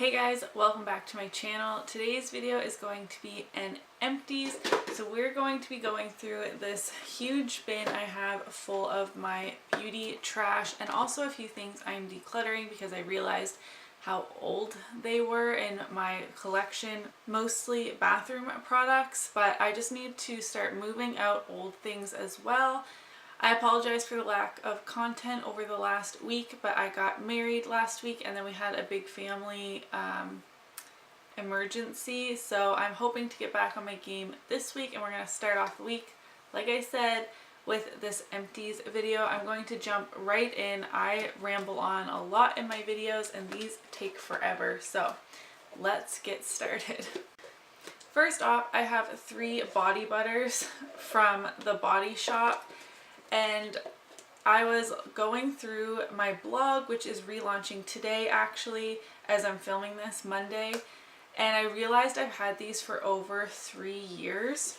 Hey guys, welcome back to my channel. Today's video is going to be an empties. So we're going to be going through this huge bin I have full of my beauty trash and also a few things I'm decluttering because I realized how old they were in my collection, mostly bathroom products, but I just need to start moving out old things as well. I apologize for the lack of content over the last week, but I got married last week and then we had a big family emergency. So I'm hoping to get back on my game this week and we're going to start off the week, like I said, with this empties video. I'm going to jump right in. I ramble on a lot in my videos and these take forever. So let's get started. First off, I have 3 body butters from the Body Shop. And I was going through my blog, which is relaunching today actually, as I'm filming this Monday, and I realized I've had these for over 3 years.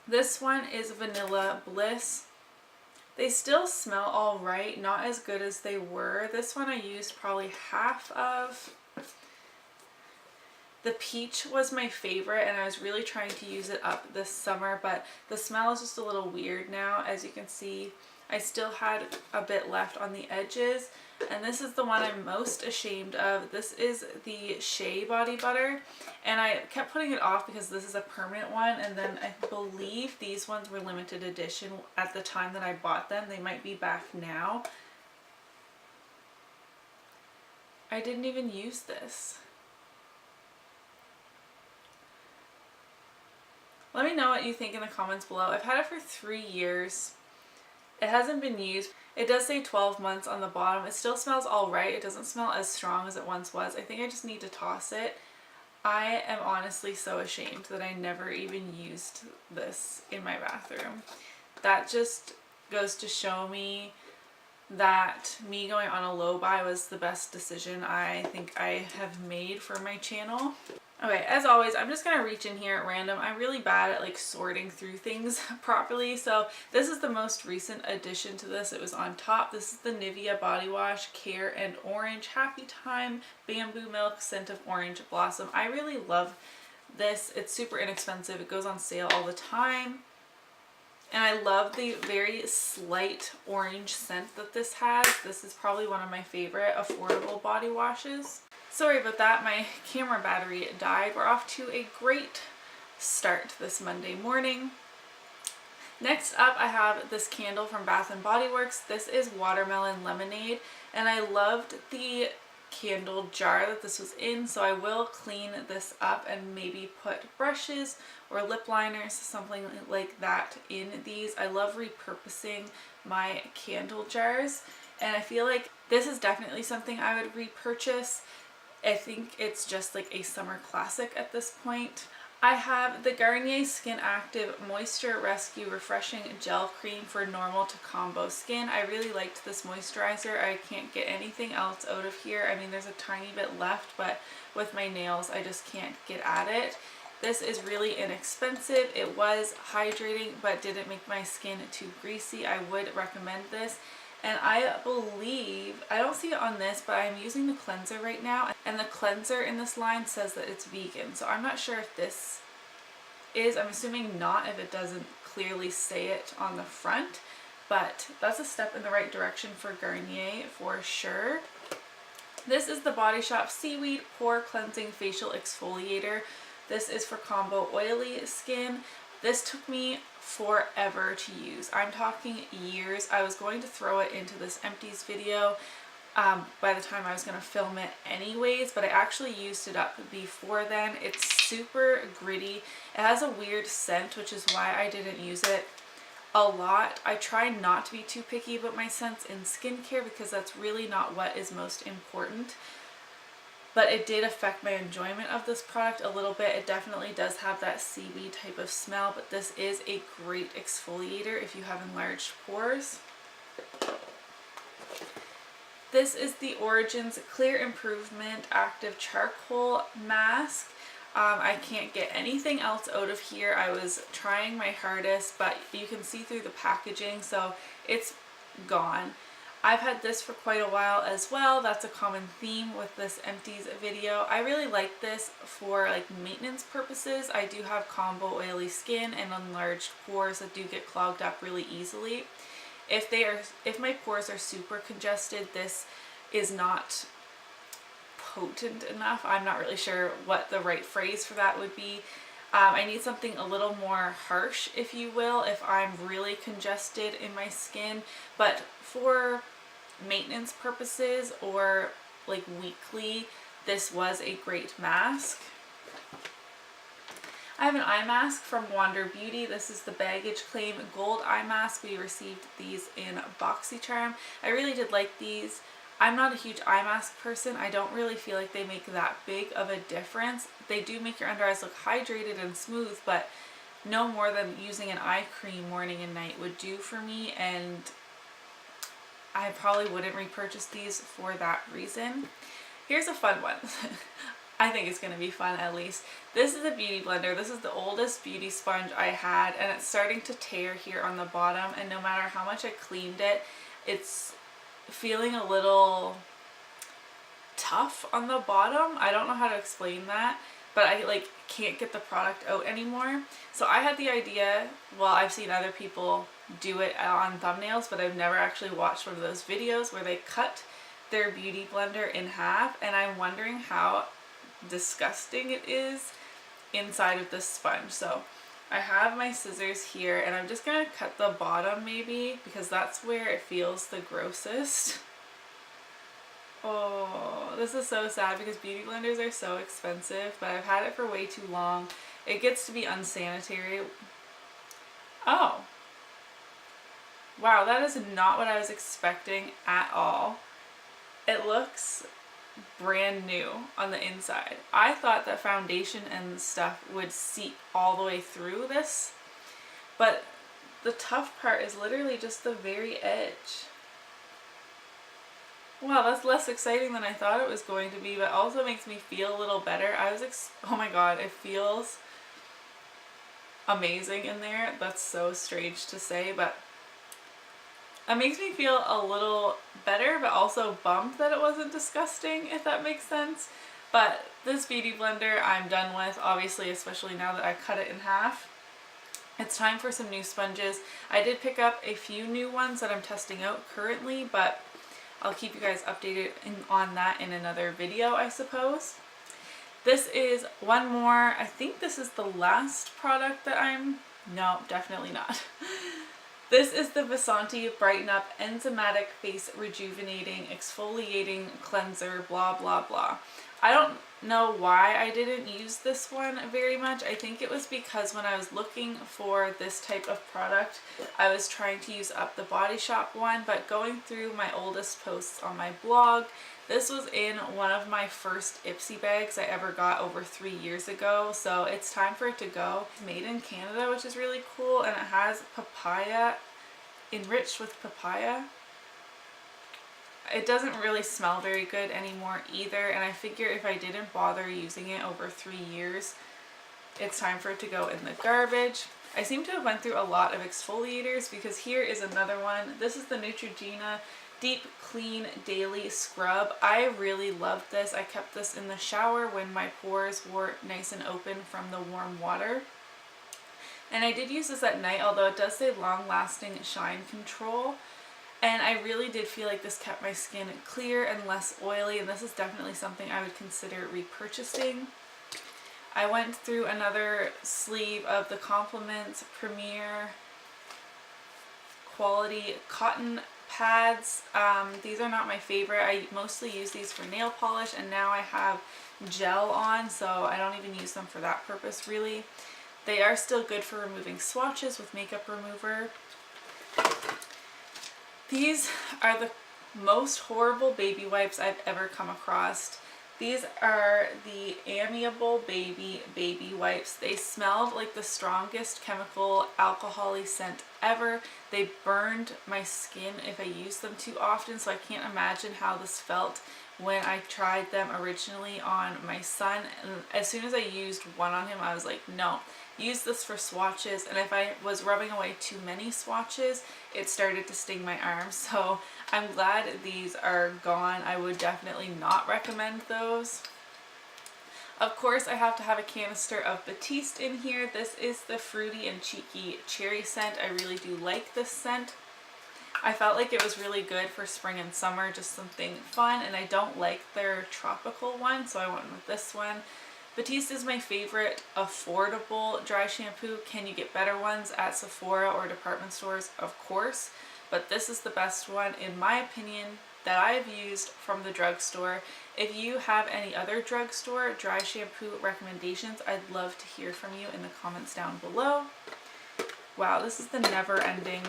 This one is Vanilla Bliss. They still smell all right, not as good as they were. This one I used probably half of. The peach was my favorite and I was really trying to use it up this summer, but the smell is just a little weird now. As you can see, I still had a bit left on the edges, and this is the one I'm most ashamed of. This is the Shea body butter, and I kept putting it off because this is a permanent one, and then I believe these ones were limited edition at the time that I bought them. They might be back now. I didn't even use this. Let me know what you think in the comments below. I've had it for 3 years. It hasn't been used. It does say 12 months on the bottom. It still smells all right. It doesn't smell as strong as it once was. I think I just need to toss it. I am honestly so ashamed that I never even used this in my bathroom. That just goes to show me that me going on a low buy was the best decision I think I have made for my channel. Okay, as always, I'm just going to reach in here at random. I'm really bad at like sorting through things properly. So this is the most recent addition to this. It was on top. This is the Nivea body wash, Pear and Orange, Happy Time, Bamboo Milk, Scent of Orange Blossom. I really love this. It's super inexpensive. It goes on sale all the time. And I love the very slight orange scent that this has. This is probably one of my favorite affordable body washes. Sorry about that, my camera battery died. We're off to a great start this Monday morning. Next up, I have this candle from Bath & Body Works. This is Watermelon Lemonade, and I loved the candle jar that this was in, so I will clean this up and maybe put brushes or lip liners, something like that in these. I love repurposing my candle jars, and I feel like this is definitely something I would repurchase. I think it's just like a summer classic at this point. I have the Garnier SkinActive Moisture Rescue Refreshing Gel Cream for normal to combo skin. I really liked this moisturizer. I can't get anything else out of here. I mean, there's a tiny bit left, but with my nails, I just can't get at it. This is really inexpensive. It was hydrating, but didn't make my skin too greasy. I would recommend this. And I believe, I don't see it on this, but I'm using the cleanser right now. And the cleanser in this line says that it's vegan. So I'm not sure if this is, I'm assuming not if it doesn't clearly say it on the front. But that's a step in the right direction for Garnier for sure. This is the Body Shop Seaweed Pore-Cleansing Facial Exfoliator. This is for combo oily skin. This took me forever to use. I'm talking years. I was going to throw it into this empties video by the time I was going to film it anyways, but I actually used it up before then. It's super gritty. It has a weird scent, which is why I didn't use it a lot. I try not to be too picky about my scents in skincare because that's really not what is most important. But it did affect my enjoyment of this product a little bit. It definitely does have that seaweed type of smell, but this is a great exfoliator if you have enlarged pores. This is the Origins Clear Improvement Active Charcoal Mask. I can't get anything else out of here. I was trying my hardest, but you can see through the packaging, so it's gone. I've had this for quite a while as well. That's a common theme with this Empties video. I really like this for like maintenance purposes. I do have combo oily skin and enlarged pores that do get clogged up really easily. If my pores are super congested, this is not potent enough. I'm not really sure what the right phrase for that would be. I need something a little more harsh, if you will, if I'm really congested in my skin. But for maintenance purposes or like weekly, this was a great mask. I have an eye mask from Wander Beauty. This is the Baggage Claim Gold Eye Mask. We received these in BoxyCharm. I really did like these. I'm not a huge eye mask person. I don't really feel like they make that big of a difference. They do make your under eyes look hydrated and smooth, but no more than using an eye cream morning and night would do for me, and I probably wouldn't repurchase these for that reason. Here's a fun one. I think it's going to be fun at least. This is a beauty blender. This is the oldest beauty sponge I had, and it's starting to tear here on the bottom, and no matter how much I cleaned it, it's feeling a little tough on the bottom. I don't know how to explain that, but I like can't get the product out anymore. So I had the idea, well, I've seen other people do it on thumbnails, but I've never actually watched one of those videos where they cut their beauty blender in half, and I'm wondering how disgusting it is inside of this sponge. So I have my scissors here, and I'm just gonna cut the bottom maybe, because that's where it feels the grossest. Oh, this is so sad because beauty blenders are so expensive, but I've had it for way too long. It gets to be unsanitary. Oh. Wow, that is not what I was expecting at all. It looks brand new on the inside. I thought that foundation and stuff would seep all the way through this, but the tough part is literally just the very edge. Wow, that's less exciting than I thought it was going to be, but also makes me feel a little better. Oh my god, it feels amazing in there. That's so strange to say, but it makes me feel a little better, but also bummed that it wasn't disgusting, if that makes sense. But this beauty blender I'm done with, obviously, especially now that I cut it in half. It's time for some new sponges. I did pick up a few new ones that I'm testing out currently, but I'll keep you guys updated on that in another video, I suppose. This is one more. I think this is the last product that no, definitely not. This is the Vasanti BrightenUp Enzymatic Face Rejuvenating Exfoliating Cleanser, blah, blah, blah. I don't know why I didn't use this one very much. I think it was because when I was looking for this type of product, I was trying to use up the Body Shop one, but going through my oldest posts on my blog, this was in one of my first Ipsy bags I ever got over 3 years ago, so it's time for it to go. It's made in Canada, which is really cool, and it has papaya, enriched with papaya. It doesn't really smell very good anymore either, and I figure if I didn't bother using it over 3 years, it's time for it to go in the garbage. I seem to have went through a lot of exfoliators, because here is another one. This is the Neutrogena Deep Clean Daily Scrub. I really loved this. I kept this in the shower when my pores were nice and open from the warm water. And I did use this at night, although it does say long-lasting shine control. And I really did feel like this kept my skin clear and less oily, and this is definitely something I would consider repurchasing. I went through another sleeve of the Compliments Premier Quality Cotton Pads. These are not my favorite. I mostly use these for nail polish, and now I have gel on, so I don't even use them for that purpose really. They are still good for removing swatches with makeup remover. These are the most horrible baby wipes I've ever come across. These are the Amiable baby wipes. They smelled like the strongest chemical alcohol-y scent ever. They burned my skin if I used them too often, so I can't imagine how this felt when I tried them originally on my son, and as soon as I used one on him, I was like, no, use this for swatches. And if I was rubbing away too many swatches, it started to sting my arms. So I'm glad these are gone. I would definitely not recommend those. Of course, I have to have a canister of Batiste in here. This is the Fruity and Cheeky Cherry scent. I really do like this scent. I felt like it was really good for spring and summer, just something fun, and I don't like their tropical one, so I went with this one. Batiste is my favorite affordable dry shampoo. Can you get better ones at Sephora or department stores? Of course, but this is the best one, in my opinion, that I've used from the drugstore. If you have any other drugstore dry shampoo recommendations, I'd love to hear from you in the comments down below. Wow, this is the never-ending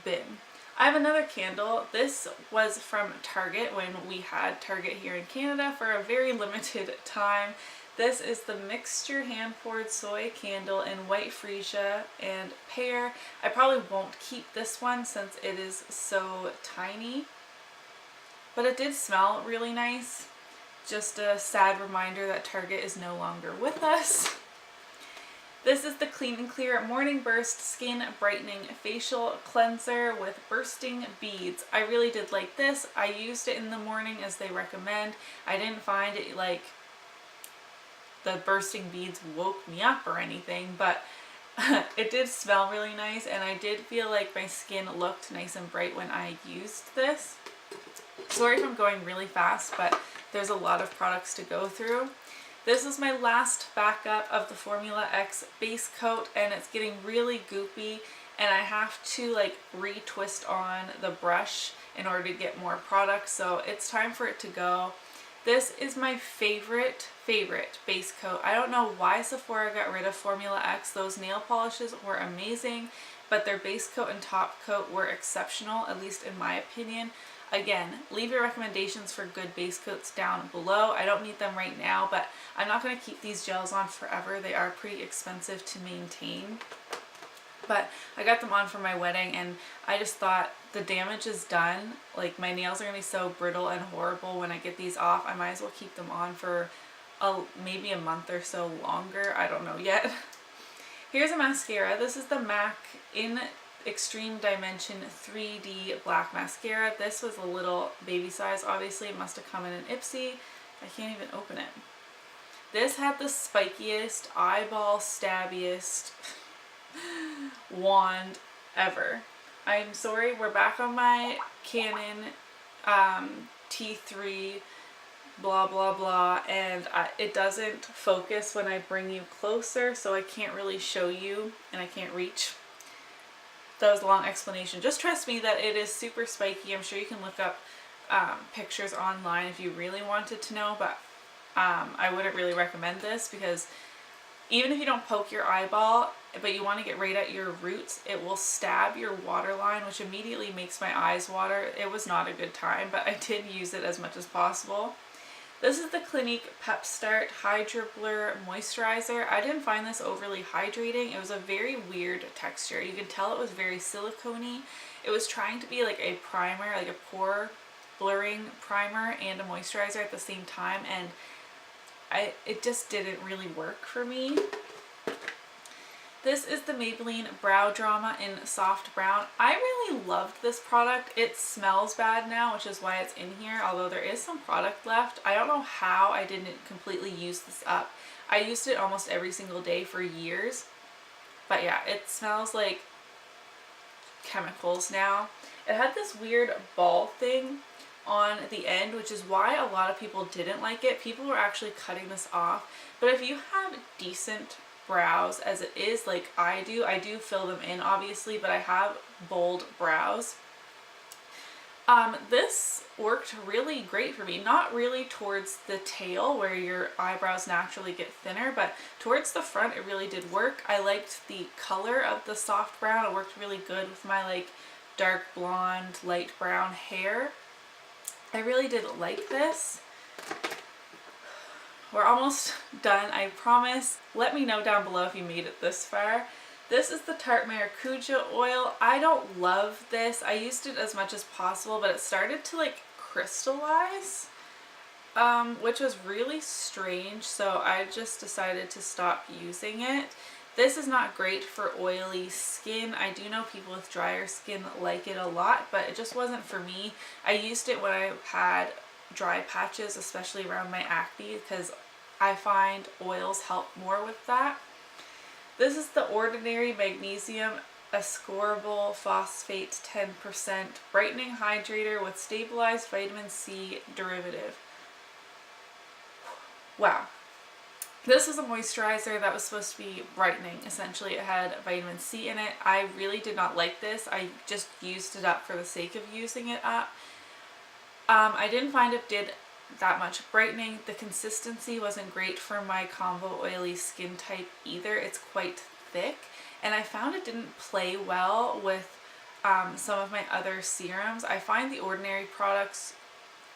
bin. I have another candle. This was from Target when we had Target here in Canada for a very limited time. This is the Mixture Hand Poured Soy Candle in White Freesia and Pear. I probably won't keep this one since it is so tiny, but it did smell really nice. Just a sad reminder that Target is no longer with us. This is the Clean and Clear Morning Burst Skin Brightening Facial Cleanser with Bursting Beads. I really did like this. I used it in the morning as they recommend. I didn't find it like the bursting beads woke me up or anything, but it did smell really nice, and I did feel like my skin looked nice and bright when I used this. Sorry if I'm going really fast, but there's a lot of products to go through. This is my last backup of the Formula X base coat, and it's getting really goopy, and I have to like retwist on the brush in order to get more product, so it's time for it to go. This is my favorite base coat. I don't know why Sephora got rid of Formula X. Those nail polishes were amazing, but their base coat and top coat were exceptional, at least in my opinion. Again, leave your recommendations for good base coats down below. I don't need them right now, but I'm not going to keep these gels on forever. They are pretty expensive to maintain. But I got them on for my wedding, and I just thought the damage is done. Like, my nails are going to be so brittle and horrible when I get these off. I might as well keep them on for maybe a month or so longer. I don't know yet. Here's a mascara. This is the MAC in Extreme Dimension 3D Black Mascara. This was a little baby size, obviously. It must have come in an Ipsy. I can't even open it. This had the spikiest, eyeball stabbiest wand ever. I'm sorry, we're back on my Canon T3 blah blah blah, and it doesn't focus when I bring you closer, so I can't really show you, and I can't reach. That was a long explanation. Just trust me that it is super spiky. I'm sure you can look up pictures online if you really wanted to know, but I wouldn't really recommend this, because even if you don't poke your eyeball, but you want to get right at your roots, it will stab your waterline, which immediately makes my eyes water. It was not a good time, but I did use it as much as possible. This is the Clinique Pep-Start Hydroblur Moisturizer. I didn't find this overly hydrating. It was a very weird texture. You can tell it was very silicone-y. It was trying to be like a primer, like a pore blurring primer and a moisturizer at the same time, and it just didn't really work for me. This is the Maybelline Brow Drama in Soft Brown. I really loved this product. It smells bad now, which is why it's in here, although there is some product left. I don't know how I didn't completely use this up. I used it almost every single day for years. But yeah, it smells like chemicals now. It had this weird ball thing on the end, which is why a lot of people didn't like it. People were actually cutting this off. But if you have decent brows as it is, like I do fill them in obviously, but I have bold brows. This worked really great for me. Not really towards the tail where your eyebrows naturally get thinner, but towards the front it really did work. I liked the color of the soft brown. It worked really good with my like dark blonde, light brown hair. I really did like this. We're almost done, I promise. Let me know down below if you made it this far. This is the Tarte Maracuja oil. I don't love this. I used it as much as possible, but it started to like crystallize. which was really strange, so I just decided to stop using it. This is not great for oily skin. I do know people with drier skin like it a lot, but it just wasn't for me. I used it when I had dry patches, especially around my acne, because I find oils help more with that. This is the Ordinary Magnesium Ascorbyl Phosphate 10% Brightening Hydrator with Stabilized Vitamin C Derivative. Wow. This is a moisturizer that was supposed to be brightening. Essentially, it had vitamin C in it. I really did not like this. I just used it up for the sake of using it up. I didn't find it did that much brightening. The consistency wasn't great for my combo oily skin type either. It's quite thick, and I found it didn't play well with some of my other serums. I find the Ordinary products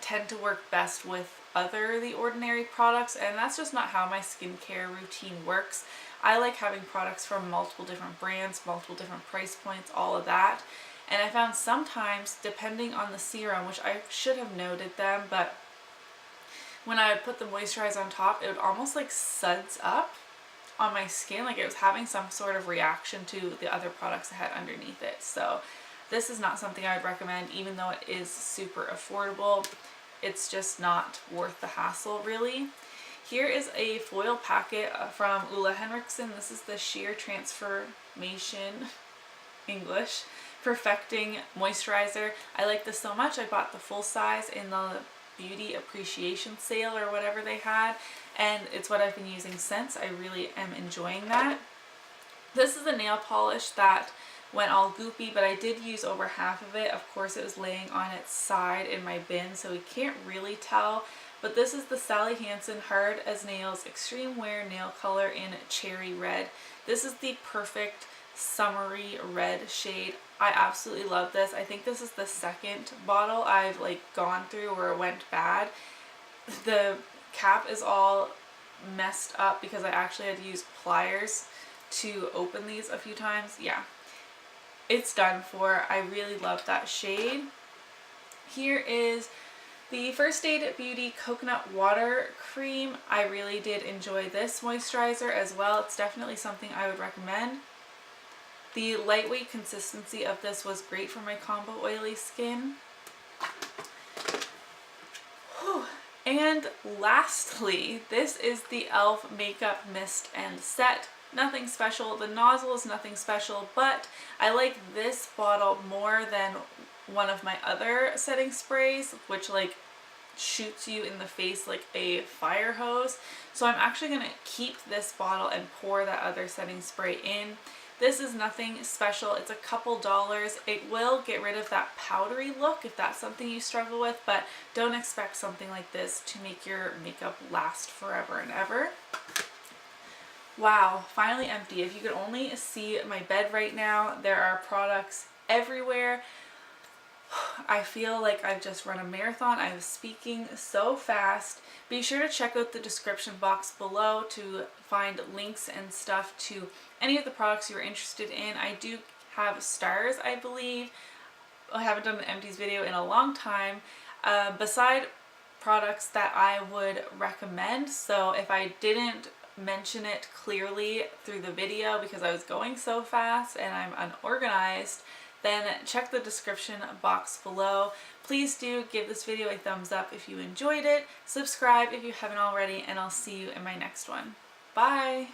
tend to work best with The Ordinary products, and that's just not how my skincare routine works. I like having products from multiple different brands, multiple different price points, all of that. And I found sometimes, depending on the serum, which I should have noted them, but when I would put the moisturizer on top, it would almost like suds up on my skin, like it was having some sort of reaction to the other products I had underneath it. So this is not something I would recommend, even though it is super affordable. It's just not worth the hassle, really. Here is a foil packet from Ulla Henriksen. This is the Sheer Transformation English Perfecting Moisturizer. I like this so much. I bought the full size in the Beauty Appreciation sale or whatever they had, and it's what I've been using since. I really am enjoying that. This is a nail polish that went all goopy, but I did use over half of it. Of course, it was laying on its side in my bin, so we can't really tell. But this is the Sally Hansen Hard as Nails Extreme Wear Nail Color in Cherry Red. This is the perfect summery red shade. I absolutely love this. I think this is the second bottle I've gone through where it went bad. The cap is all messed up because I actually had to use pliers to open these a few times. Yeah, it's done for. I really love that shade. Here is the First Aid Beauty Coconut Water Cream. I really did enjoy this moisturizer as well. It's definitely something I would recommend. The lightweight consistency of this was great for my combo oily skin. Whew. And lastly, this is the e.l.f. Makeup Mist and Set. Nothing special. The nozzle is nothing special, but I like this bottle more than one of my other setting sprays, which shoots you in the face like a fire hose. So I'm actually going to keep this bottle and pour that other setting spray in. This is nothing special. It's a couple dollars. It will get rid of that powdery look if that's something you struggle with, but don't expect something like this to make your makeup last forever and ever. Wow, finally empty. If you could only see my bed right now, there are products everywhere. I feel like I've just run a marathon. I'm speaking so fast. Be sure to check out the description box below to find links and stuff to any of the products you're interested in. I do have stars, I believe. I haven't done an Empties video in a long time. Beside products that I would recommend. So if I didn't mention it clearly through the video because I was going so fast and I'm unorganized, then check the description box below. Please do give this video a thumbs up if you enjoyed it. Subscribe if you haven't already, and I'll see you in my next one. Bye!